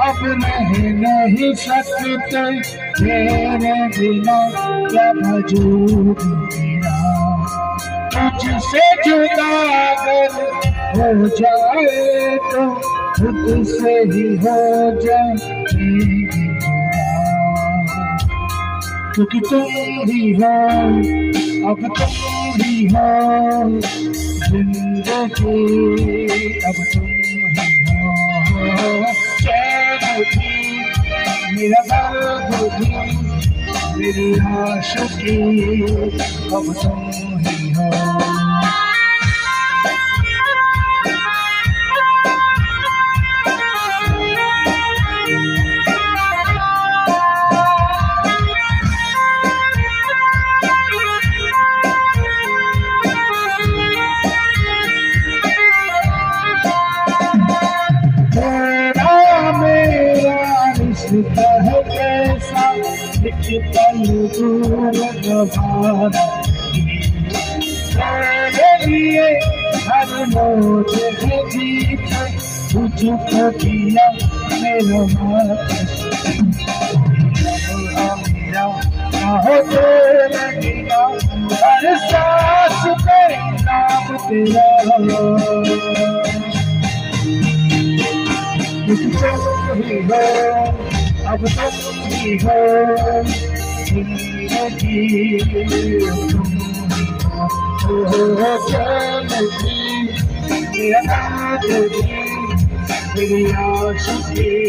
अब रह नहीं सकते तेरे बिना, क्या वजूद मेरा। तुझसे जुदा अगर हो जाए तो खुद से ही हो जाएगी जुदा, क्योंकि तुम ही हो, अब तुम ही हो जिंदगी, अब तुम ही हो चैन भी, मेरा दर्द भी, मेरी आशिकी, अब तुम ही हो। रिश्ता है कैसा एक पल दूर नभाना, तेरे लिए हर मौज है जीत, तुझको दिया मेरा मेरा ना हो तेरा गिरा, हर सांस पे नाम तेरा, तुम ही हो, अब तुम ही हो जिंदगी, तुम ही हो चैन भी, मेरा दर्द भी, मेरी आशिकी।